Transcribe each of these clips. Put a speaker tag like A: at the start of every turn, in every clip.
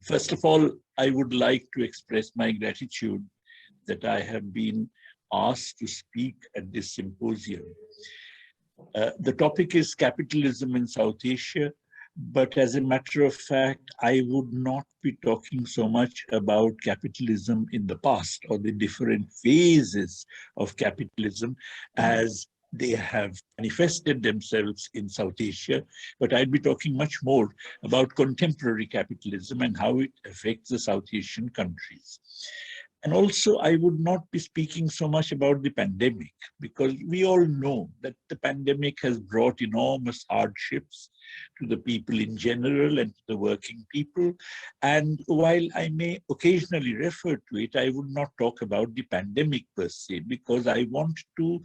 A: First of all, I would like to express my gratitude that I have been asked to speak at this symposium. The topic is capitalism in South Asia, but as a matter of fact, I would not be talking so much about capitalism in the past or the different phases of capitalism as they have manifested themselves in South Asia, but I'd be talking much more about contemporary capitalism and how it affects the South Asian countries. And also, I would not be speaking so much about the pandemic, because we all know that the pandemic has brought enormous hardships to the people in general and to the working people. And while I may occasionally refer to it, I would not talk about the pandemic per se, because I want to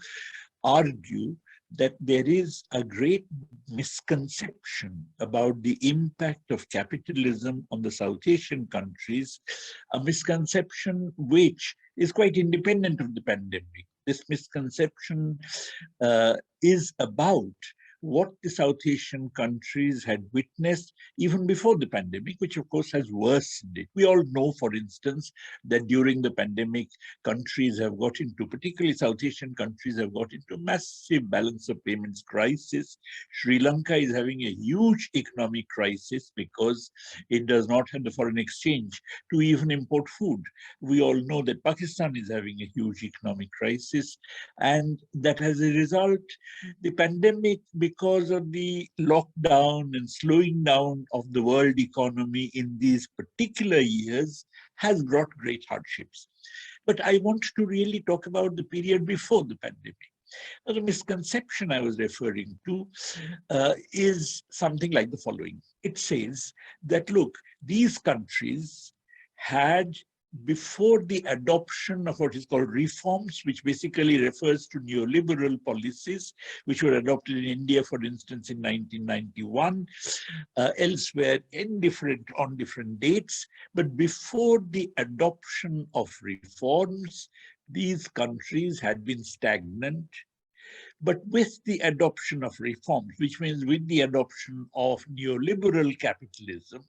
A: argue that there is a great misconception about the impact of capitalism on the South Asian countries, a misconception which is quite independent of the pandemic. This misconception is about what the South Asian countries had witnessed even before the pandemic, which of course has worsened it. We all know, for instance, that during the pandemic, countries have got into, particularly South Asian countries, have got into massive balance of payments crisis. Sri Lanka is having a huge economic crisis because it does not have the foreign exchange to even import food. We all know that Pakistan is having a huge economic crisis, and that as a result, the pandemic, because of the lockdown and slowing down of the world economy in these particular years, has brought great hardships. But I want to really talk about the period before the pandemic. Now, the misconception I was referring to is something like the following. It says that, look, these countries had, before the adoption of what is called reforms, which basically refers to neoliberal policies, which were adopted in India, for instance, in 1991, elsewhere on different dates. But before the adoption of reforms, these countries had been stagnant. But with the adoption of reforms, which means with the adoption of neoliberal capitalism,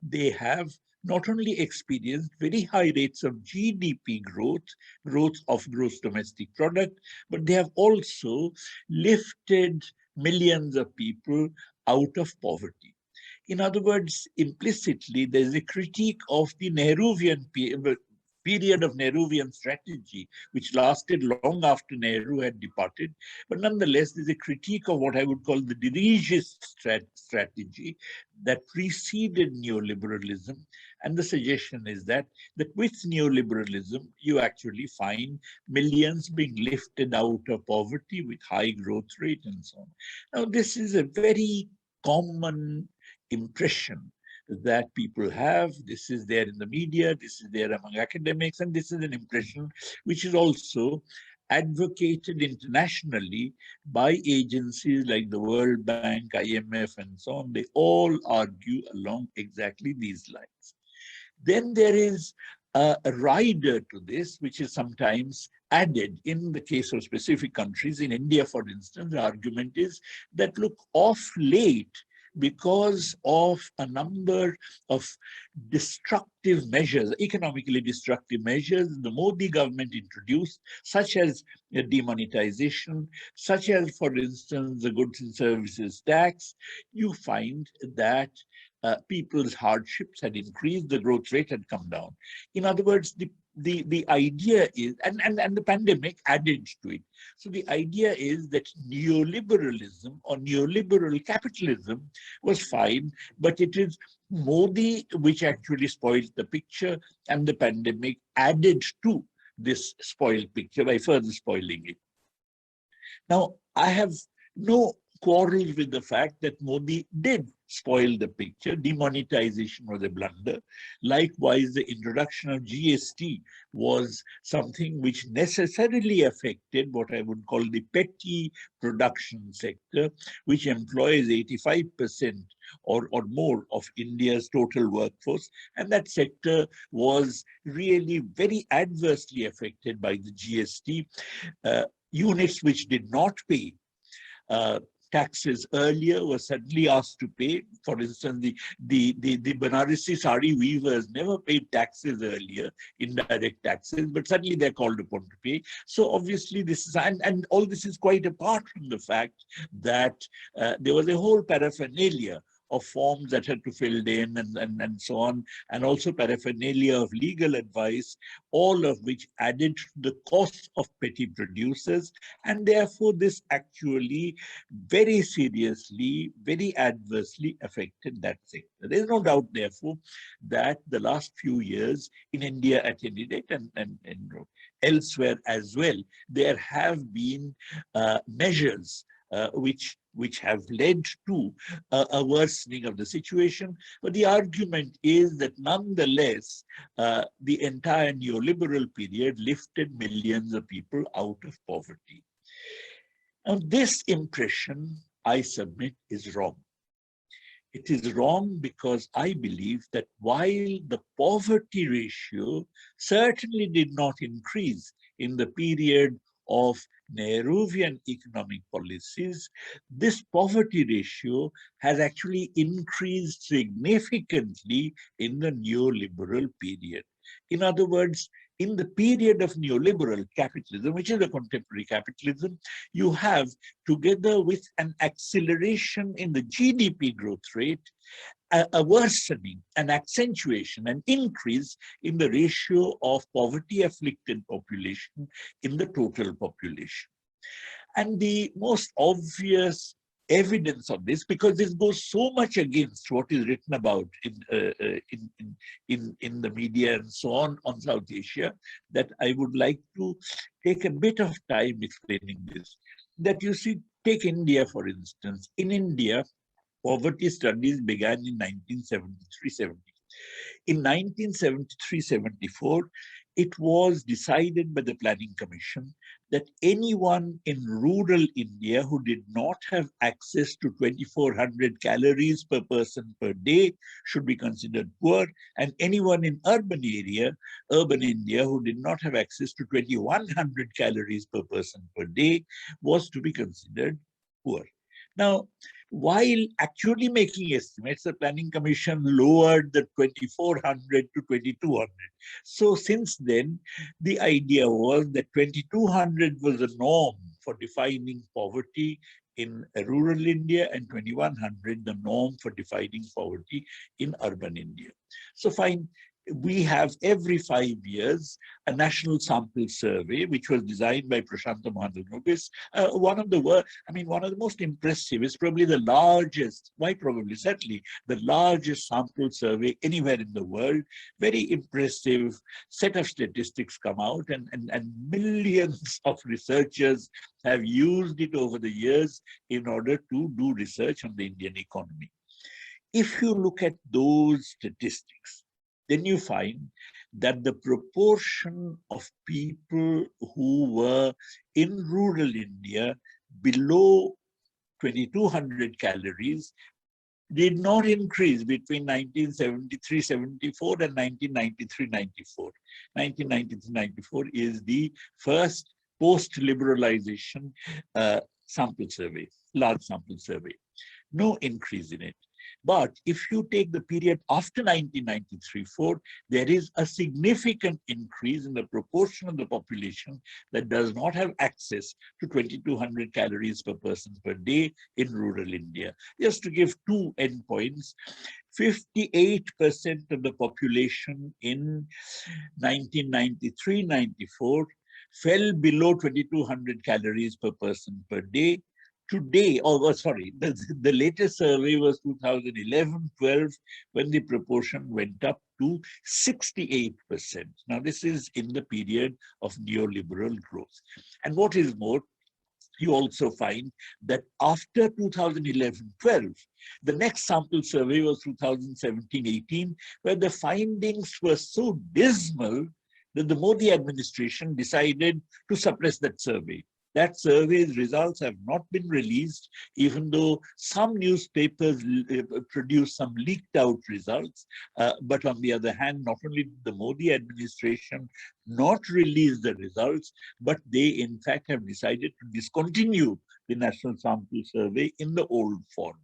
A: they have not only experienced very high rates of GDP growth of gross domestic product, but they have also lifted millions of people out of poverty. In other words, implicitly, there's a critique of the period of Nehruvian strategy, which lasted long after Nehru had departed. But nonetheless, there's a critique of what I would call the dirigist strategy that preceded neoliberalism. And the suggestion is that with neoliberalism, you actually find millions being lifted out of poverty with high growth rate and so on. Now, this is a very common impression that people have. This is there in the media, this is there among academics, and this is an impression which is also advocated internationally by agencies like the World Bank, IMF, and so on. They all argue along exactly these lines. Then there is a rider to this, which is sometimes added in the case of specific countries. In India, for instance, the argument is that, look, of late, because of a number of destructive measures, economically destructive measures, the Modi government introduced, such as demonetization, such as, for instance, the goods and services tax, you find that people's hardships had increased, the growth rate had come down. In other words, the idea is, and the pandemic added to it. So the idea is that neoliberalism or neoliberal capitalism was fine, but it is Modi which actually spoiled the picture, and the pandemic added to this spoiled picture by further spoiling it. Now, I have no quarrel with the fact that Modi did spoil the picture. Demonetization was a blunder. Likewise, the introduction of GST was something which necessarily affected what I would call the petty production sector, which employs 85% or more of India's total workforce. And that sector was really very adversely affected by the GST. Units which did not pay taxes earlier were suddenly asked to pay. For instance, the Banarasi sari weavers never paid taxes earlier, indirect taxes, but suddenly they're called upon to pay. So obviously this is, and all this is quite apart from the fact that there was a whole paraphernalia of forms that had to filled in and so on, and also paraphernalia of legal advice, all of which added to the cost of petty producers. And therefore, this actually very seriously, very adversely affected that sector. There's no doubt, therefore, that the last few years in India at any rate and elsewhere as well, there have been measures which have led to a worsening of the situation. But the argument is that nonetheless, the entire neoliberal period lifted millions of people out of poverty. Now, this impression, I submit, is wrong. It is wrong because I believe that while the poverty ratio certainly did not increase in the period of Nehruvian economic policies, this poverty ratio has actually increased significantly in the neoliberal period. In other words, in the period of neoliberal capitalism, which is the contemporary capitalism, you have, together with an acceleration in the GDP growth rate, a worsening, an accentuation, an increase in the ratio of poverty-afflicted population in the total population. And the most obvious evidence of this, because this goes so much against what is written about in the media and so on South Asia, that I would like to take a bit of time explaining this. That you see, take India, for instance. In India, poverty studies began in 1973-74. In 1973-74, it was decided by the Planning Commission that anyone in rural India who did not have access to 2,400 calories per person per day should be considered poor, and anyone in urban India who did not have access to 2,100 calories per person per day was to be considered poor. Now, while actually making estimates, the Planning Commission lowered the 2,400 to 2,200. So since then, the idea was that 2,200 was the norm for defining poverty in rural India and 2,100 the norm for defining poverty in urban India. So fine. We have every 5 years a national sample survey, which was designed by Prashanta Mahalanobis. One of the most impressive, is probably the largest, certainly the largest sample survey anywhere in the world. Very impressive set of statistics come out, and millions of researchers have used it over the years in order to do research on the Indian economy. If you look at those statistics, then you find that the proportion of people who were in rural India below 2,200 calories did not increase between 1973-74 and 1993-94. 1993-94 is the first post-liberalization sample survey, large sample survey. No increase in it. But if you take the period after 1993-4, there is a significant increase in the proportion of the population that does not have access to 2,200 calories per person per day in rural India. Just to give two endpoints, 58% of the population in 1993-94 fell below 2,200 calories per person per day. Today, the latest survey was 2011-12, when the proportion went up to 68%. Now, this is in the period of neoliberal growth. And what is more, you also find that after 2011-12, the next sample survey was 2017-18, where the findings were so dismal that the Modi administration decided to suppress that survey. That survey's results have not been released, even though some newspapers produced some leaked out results. But on the other hand, not only did the Modi administration not release the results, but they in fact have decided to discontinue the National Sample Survey in the old form.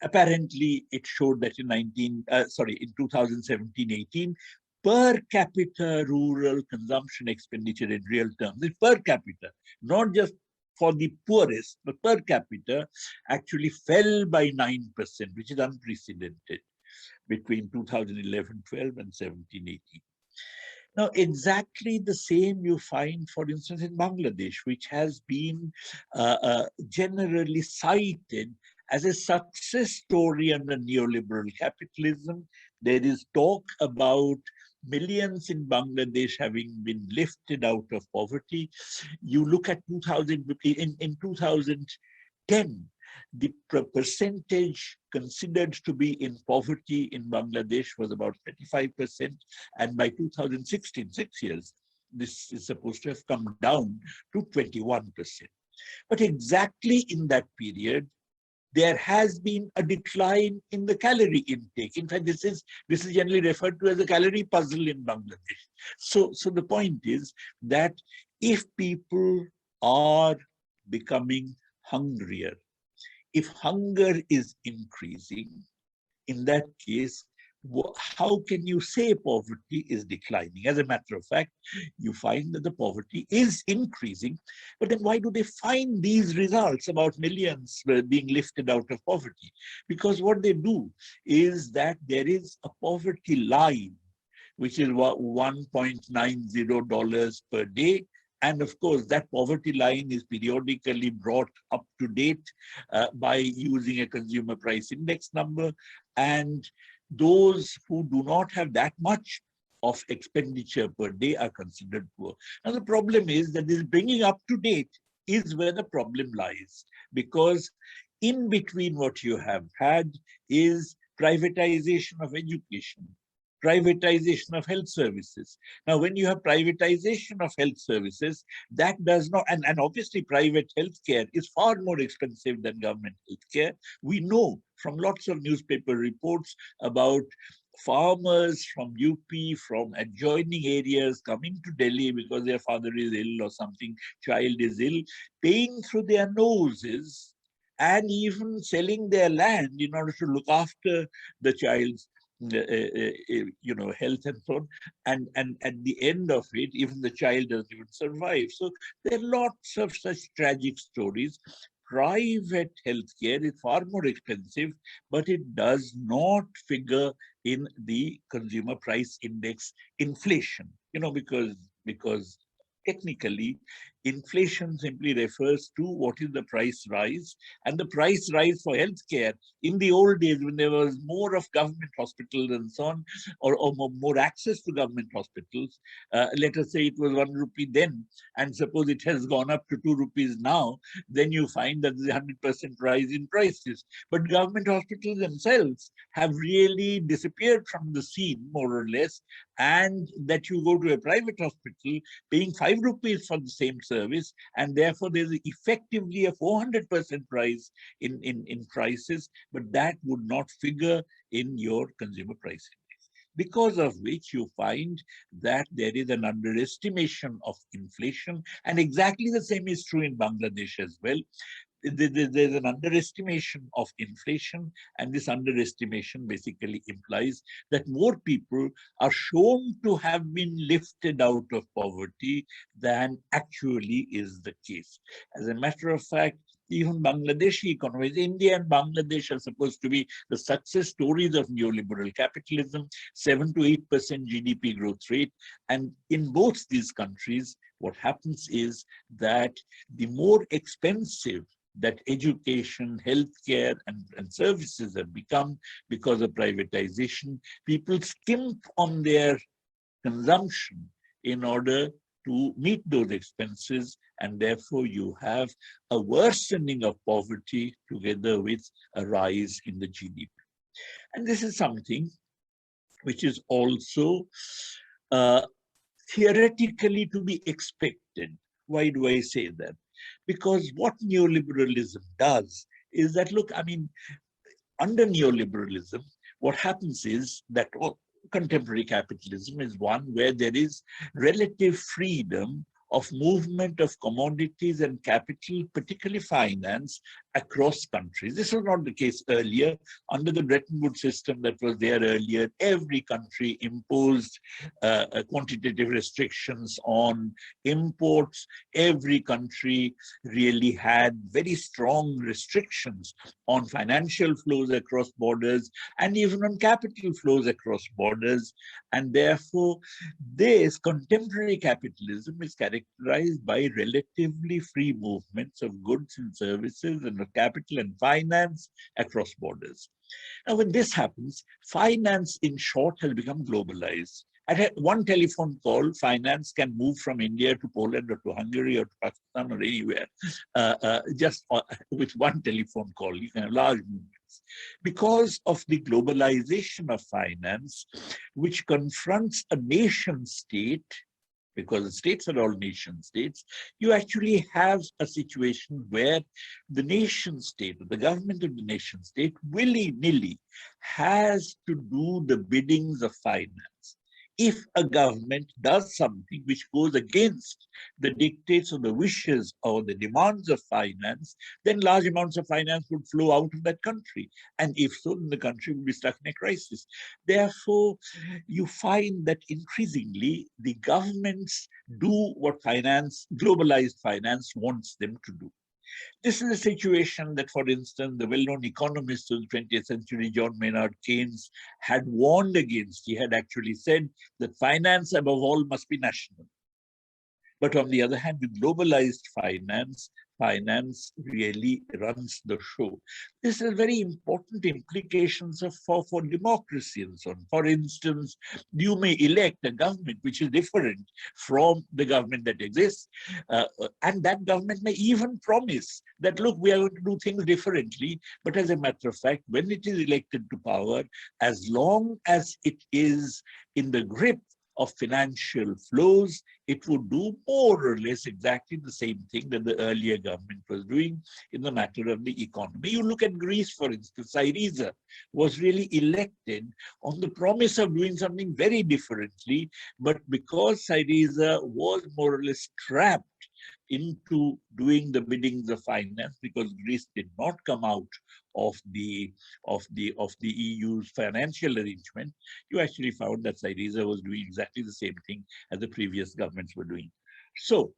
A: Apparently, it showed that in 2017-18, per capita rural consumption expenditure in real terms, it's per capita, not just for the poorest, but per capita actually fell by 9%, which is unprecedented between 2011-12 and 17-18. Now, exactly the same you find, for instance, in Bangladesh, which has been generally cited as a success story under neoliberal capitalism. There is talk about millions in Bangladesh having been lifted out of poverty. You look at 2010, the percentage considered to be in poverty in Bangladesh was about 35%. And by 2016, 6 years, this is supposed to have come down to 21%. But exactly in that period, there has been a decline in the calorie intake. In fact, this is generally referred to as a calorie puzzle in Bangladesh. So the point is that if people are becoming hungrier, if hunger is increasing, in that case, how can you say poverty is declining? As a matter of fact, you find that the poverty is increasing. But then why do they find these results about millions being lifted out of poverty? Because what they do is that there is a poverty line, which is $1.90 per day. And of course, that poverty line is periodically brought up to date by using a consumer price index number. And those who do not have that much of expenditure per day are considered poor. Now, the problem is that this bringing up to date is where the problem lies, because in between what you have had is privatization of education, privatization of health services. Now, when you have privatization of health services, that does not, and obviously private healthcare is far more expensive than government healthcare. We know from lots of newspaper reports about farmers from UP, from adjoining areas coming to Delhi because their father is ill or something, child is ill, paying through their noses and even selling their land in order to look after the child's health and so on, and at the end of it, even the child doesn't even survive. So there are lots of such tragic stories. Private healthcare is far more expensive, but it does not figure in the consumer price index inflation. Because technically, inflation simply refers to what is the price rise, and the price rise for healthcare in the old days when there was more of government hospitals and so on, or more access to government hospitals. Let us say it was 1 rupee then, and suppose it has gone up to 2 rupees now, then you find that there's a 100% rise in prices. But government hospitals themselves have really disappeared from the scene, more or less, and that you go to a private hospital paying 5 rupees for the same service, and therefore there's effectively a 400% rise in prices, but that would not figure in your consumer price index. Because of which you find that there is an underestimation of inflation, and exactly the same is true in Bangladesh as well. There's an underestimation of inflation, and this underestimation basically implies that more people are shown to have been lifted out of poverty than actually is the case. As a matter of fact, even Bangladeshi economies, India and Bangladesh are supposed to be the success stories of neoliberal capitalism, 7 to 8% GDP growth rate. And in both these countries, what happens is that the more expensive that education, healthcare, and services have become because of privatization, people skimp on their consumption in order to meet those expenses, and therefore you have a worsening of poverty together with a rise in the GDP. And this is something which is also theoretically to be expected. Why do I say that? Because what neoliberalism does is that, look, I mean, under neoliberalism, what happens is that contemporary capitalism is one where there is relative freedom of movement of commodities and capital, particularly finance, across countries. This was not the case earlier. Under the Bretton Woods system that was there earlier, every country imposed quantitative restrictions on imports. Every country really had very strong restrictions on financial flows across borders and even on capital flows across borders. And therefore, this contemporary capitalism is characterized by relatively free movements of goods and services and of capital and finance across borders. Now, when this happens, finance, in short, has become globalized. At one telephone call, finance can move from India to Poland or to Hungary or to Pakistan or anywhere, just with one telephone call. You can have large movements. Because of the globalization of finance, which confronts a nation state, because the states are all nation states, you actually have a situation where the nation state, the government of the nation state, willy-nilly has to do the biddings of finance. If a government does something which goes against the dictates or the wishes or the demands of finance, then large amounts of finance would flow out of that country. And if so, then the country would be stuck in a crisis. Therefore, you find that increasingly the governments do what globalized finance wants them to do. This is a situation that, for instance, the well-known economist of the 20th century, John Maynard Keynes, had warned against. He had actually said that finance, above all, must be national. But on the other hand, with globalized finance, finance really runs the show. This has very important implications for democracy and so on. For instance, you may elect a government which is different from the government that exists, and that government may even promise that, look, we are going to do things differently, but as a matter of fact, when it is elected to power, as long as it is in the grip of financial flows, it would do more or less exactly the same thing that the earlier government was doing in the matter of the economy. You look at Greece, for instance. Syriza was really elected on the promise of doing something very differently, but because Syriza was more or less trapped into doing the biddings of finance, because Greece did not come out of the EU's financial arrangement, you actually found that Syriza was doing exactly the same thing as the previous governments were doing. So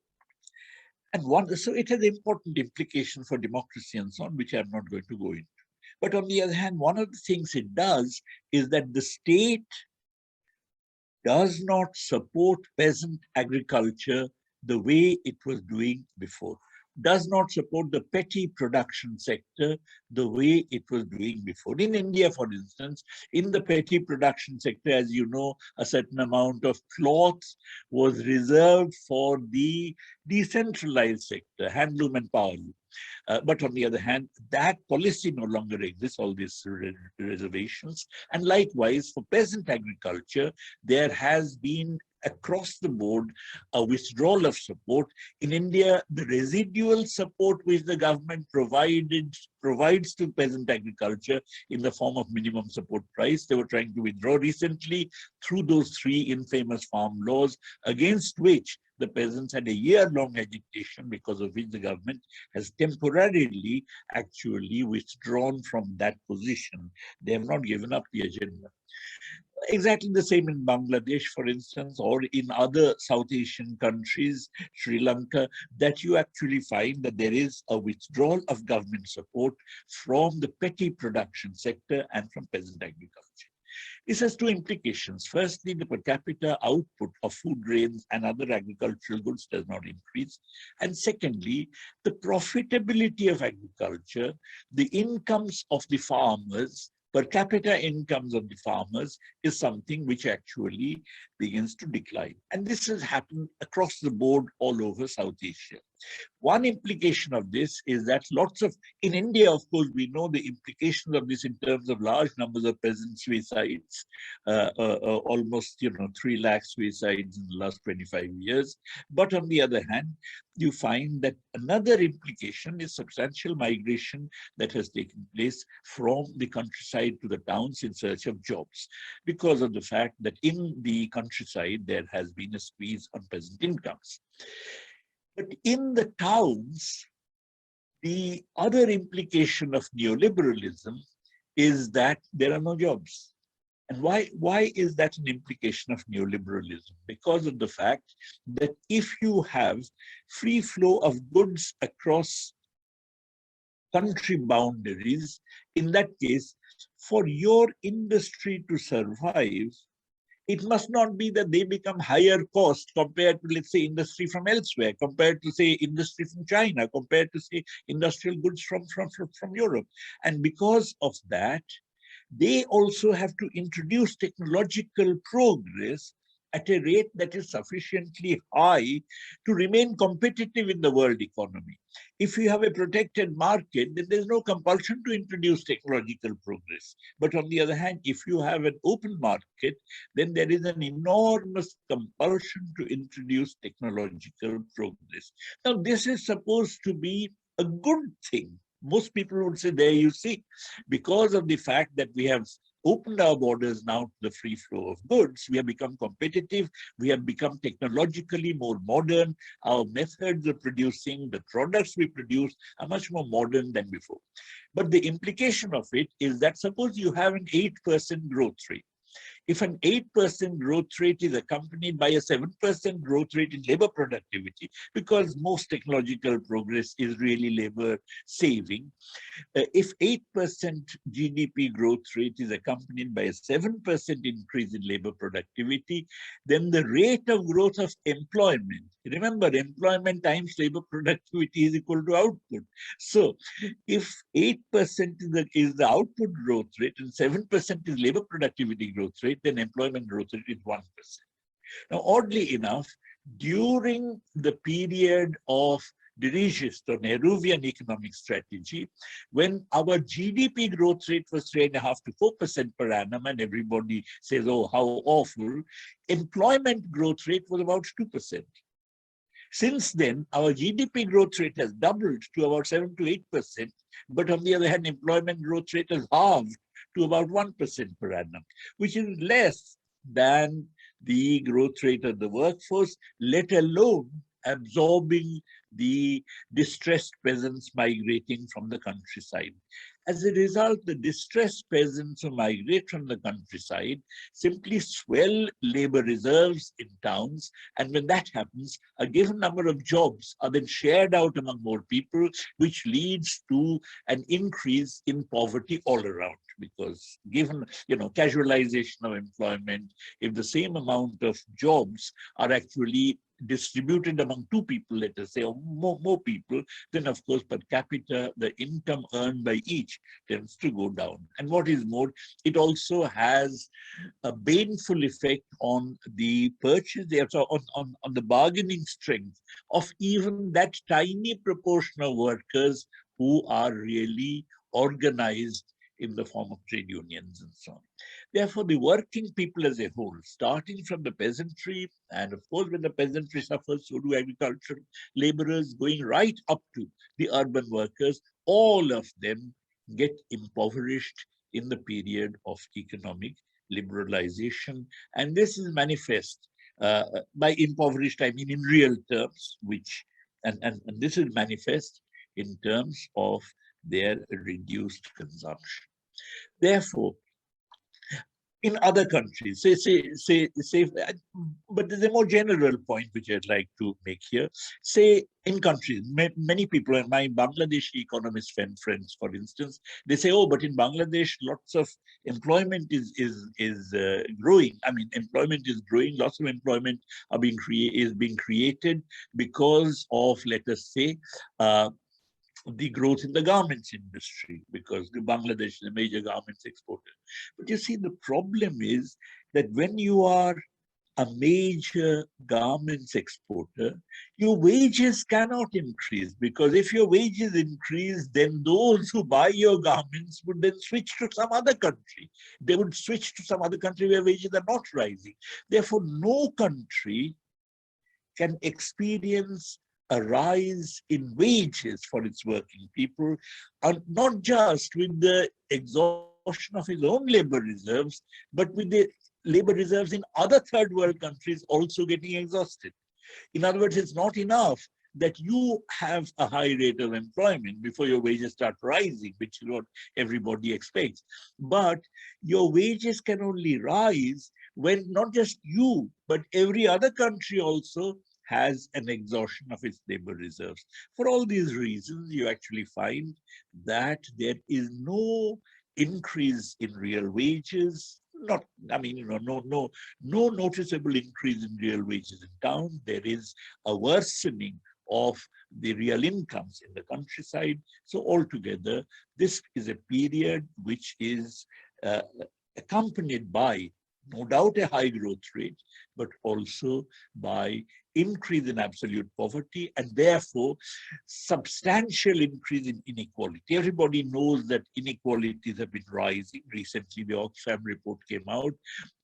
A: it has important implications for democracy and so on, which I'm not going to go into. But on the other hand, one of the things it does is that the state does not support peasant agriculture the way it was doing before, does not support the petty production sector the way it was doing before. In India, for instance, in the petty production sector, as you know, a certain amount of cloth was reserved for the decentralized sector, handloom and powerloom. But on the other hand, that policy no longer exists, all these reservations. And likewise, for peasant agriculture, there has been across the board a withdrawal of support. In India, the residual support which the government provides to peasant agriculture in the form of minimum support price, they were trying to withdraw recently through those three infamous farm laws, against which the peasants had a year-long agitation, because of which the government has temporarily actually withdrawn from that position. They have not given up the agenda. Exactly the same in Bangladesh, for instance, or in other South Asian countries, Sri Lanka, that you actually find that there is a withdrawal of government support from the petty production sector and from peasant agriculture. This has two implications. Firstly, the per capita output of food grains and other agricultural goods does not increase. And secondly, the profitability of agriculture, the incomes of the farmers, per capita incomes of the farmers, is something which actually begins to decline. And this has happened across the board all over South Asia. One implication of this is that in India, of course, we know the implications of this in terms of large numbers of peasant suicides, almost, 3 lakh suicides in the last 25 years. But on the other hand, you find that another implication is substantial migration that has taken place from the countryside to the towns in search of jobs, because of the fact that in the countryside, there has been a squeeze on peasant incomes. But in the towns, the other implication of neoliberalism is that there are no jobs. And why is that an implication of neoliberalism? Because of the fact that if you have free flow of goods across country boundaries, in that case, for your industry to survive, it must not be that they become higher cost compared to, let's say, industry from elsewhere, compared to, say, industry from China, compared to, say, industrial goods from Europe. And because of that, they also have to introduce technological progress at a rate that is sufficiently high to remain competitive in the world economy. If you have a protected market, then there's no compulsion to introduce technological progress. But on the other hand, if you have an open market, then there is an enormous compulsion to introduce technological progress. Now, this is supposed to be a good thing. Most people would say, there you see, because of the fact that we have opened our borders now to the free flow of goods, we have become competitive, we have become technologically more modern, our methods of producing the products we produce are much more modern than before. But the implication of it is that suppose you have an 8% growth rate. If an 8% growth rate is accompanied by a 7% growth rate in labor productivity, because most technological progress is really labor saving, if 8% GDP growth rate is accompanied by a 7% increase in labor productivity, then the rate of growth of employment, remember, employment times labor productivity is equal to output. So if 8% is the output growth rate and 7% is labor productivity growth rate, then employment growth rate is 1%. Now, oddly enough, during the period of dirigist or Nehruvian economic strategy, when our GDP growth rate was 3.5 to 4% per annum, and everybody says, oh, how awful, employment growth rate was about 2%. Since then, our GDP growth rate has doubled to about 7 to 8%, but on the other hand, employment growth rate has halved to about 1% per annum, which is less than the growth rate of the workforce, let alone absorbing the distressed peasants migrating from the countryside. As a result, the distressed peasants who migrate from the countryside simply swell labor reserves in towns. And when that happens, a given number of jobs are then shared out among more people, which leads to an increase in poverty all around. Because given, casualization of employment, if the same amount of jobs are actually distributed among 2 people, let us say, or more people, then of course per capita, the income earned by each tends to go down. And what is more, it also has a baneful effect on the purchase, on the bargaining strength of even that tiny proportion of workers who are really organized in the form of trade unions and so on. Therefore, the working people as a whole, starting from the peasantry, and of course, when the peasantry suffers, so do agricultural laborers, going right up to the urban workers, all of them get impoverished in the period of economic liberalization. And this is manifest, by impoverished, I mean in real terms, and this is manifest in terms of their reduced consumption. Therefore, in other countries, but there's a more general point which I'd like to make here. Say in countries, many people, and my Bangladeshi economist friends, for instance, they say, oh, but in Bangladesh, lots of employment is growing. I mean, employment is growing. Lots of employment is being created because of, let us say, the growth in the garments industry, because Bangladesh is a major garments exporter. But you see, the problem is that when you are a major garments exporter, your wages cannot increase, because if your wages increase, then those who buy your garments would then switch to some other country. They would switch to some other country where wages are not rising. Therefore, no country can experience a rise in wages for its working people, and not just with the exhaustion of his own labor reserves, but with the labor reserves in other third world countries also getting exhausted. In other words, it's not enough that you have a high rate of employment before your wages start rising, which is what everybody expects. But your wages can only rise when not just you, but every other country also has an exhaustion of its labor reserves. For all these reasons, you actually find that there is no increase in real wages. Not, I mean, no noticeable increase in real wages in town. There is a worsening of the real incomes in the countryside. So altogether, this is a period which is accompanied by, no doubt, a high growth rate, but also by increase in absolute poverty, and therefore substantial increase in inequality. Everybody knows that inequalities have been rising. Recently, the Oxfam report came out.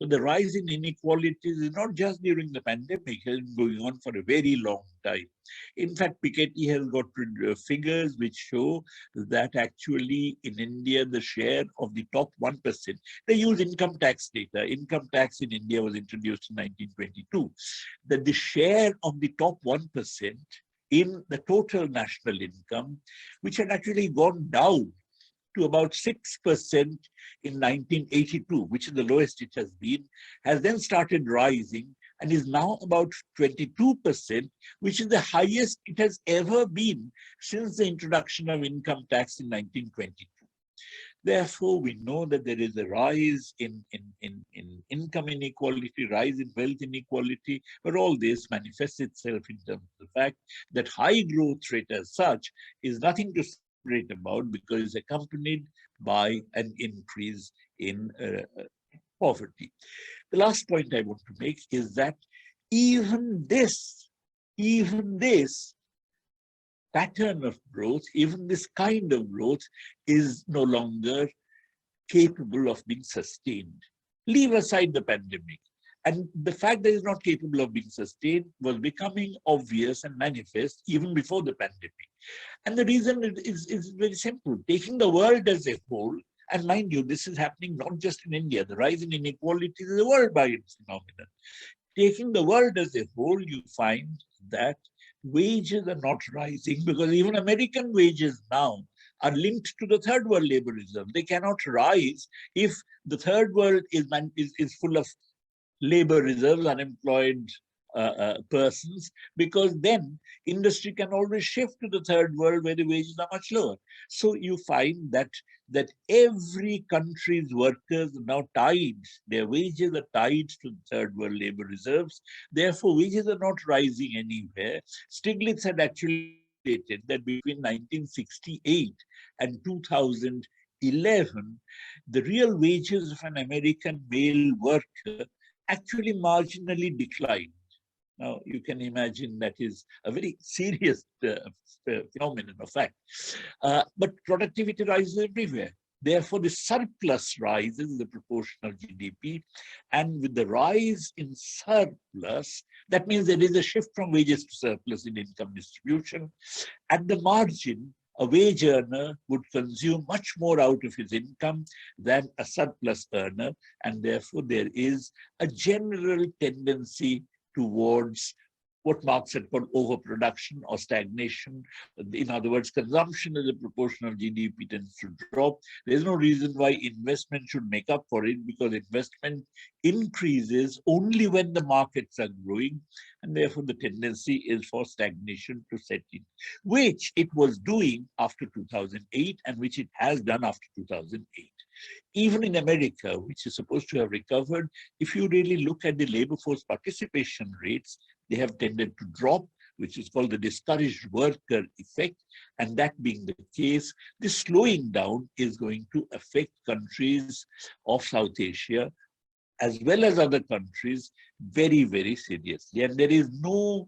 A: So the rise in inequalities is not just during the pandemic, it has been going on for a very long time. In fact, Piketty has got figures which show that actually in India, the share of the top 1%, they use income tax data. Income tax in India was introduced in 1922. That the share of the top 1% in the total national income, which had actually gone down to about 6% in 1982, which is the lowest it has been, has then started rising and is now about 22%, which is the highest it has ever been since the introduction of income tax in 1922. Therefore, we know that there is a rise in income inequality, rise in wealth inequality, but all this manifests itself in terms of the fact that high growth rate as such is nothing to celebrate about, because it's accompanied by an increase in poverty. The last point I want to make is that even this pattern of growth, even this kind of growth is no longer capable of being sustained. Leave aside the pandemic. And the fact that it's not capable of being sustained was becoming obvious and manifest even before the pandemic. And the reason is very simple. Taking the world as a whole, and mind you, this is happening not just in India. The rise in inequality is a worldwide phenomenon. Taking the world as a whole, you find that wages are not rising, because even American wages now are linked to the third world labor reserve. They cannot rise if the third world is full of labor reserves, unemployed persons, because then industry can always shift to the third world where the wages are much lower. So you find that every country's workers are now tied, their wages are tied to the third world labor reserves. Therefore, wages are not rising anywhere. Stiglitz had actually stated that between 1968 and 2011, the real wages of an American male worker actually marginally declined. Now, you can imagine that is a very serious phenomenon of fact. But productivity rises everywhere. Therefore, the surplus rises the proportion of GDP. And with the rise in surplus, that means there is a shift from wages to surplus in income distribution. At the margin, a wage earner would consume much more out of his income than a surplus earner. And therefore, there is a general tendency towards what Marx had called overproduction or stagnation. In other words, consumption as a proportion of GDP tends to drop. There's no reason why investment should make up for it, because investment increases only when the markets are growing, and therefore the tendency is for stagnation to set in, which it was doing after 2008 and which it has done after 2008. Even in America, which is supposed to have recovered, if you really look at the labor force participation rates, they have tended to drop, which is called the discouraged worker effect. And that being the case, this slowing down is going to affect countries of South Asia as well as other countries, very, very seriously. And there is no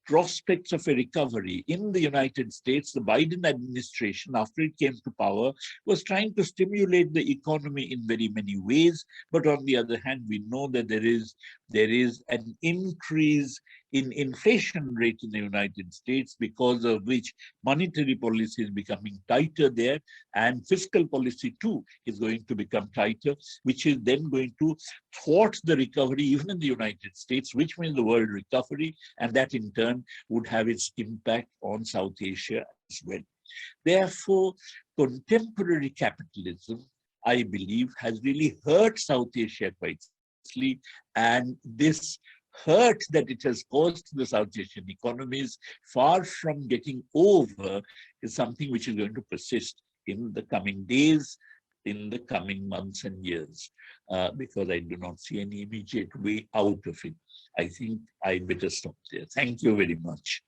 A: prospects of a recovery. In the United States, the Biden administration, after it came to power, was trying to stimulate the economy in very many ways. But on the other hand, we know that there is an increase in inflation rate in the United States, because of which monetary policy is becoming tighter there, and fiscal policy too is going to become tighter, which is then going to thwart the recovery even in the United States, which means the world recovery, and that in turn would have its impact on South Asia as well. Therefore, contemporary capitalism, I believe, has really hurt South Asia quite seriously, and this hurt that it has caused to the South Asian economies, far from getting over, is something which is going to persist in the coming days, in the coming months and years, because I do not see any immediate way out of it. I think I better stop there. Thank you very much.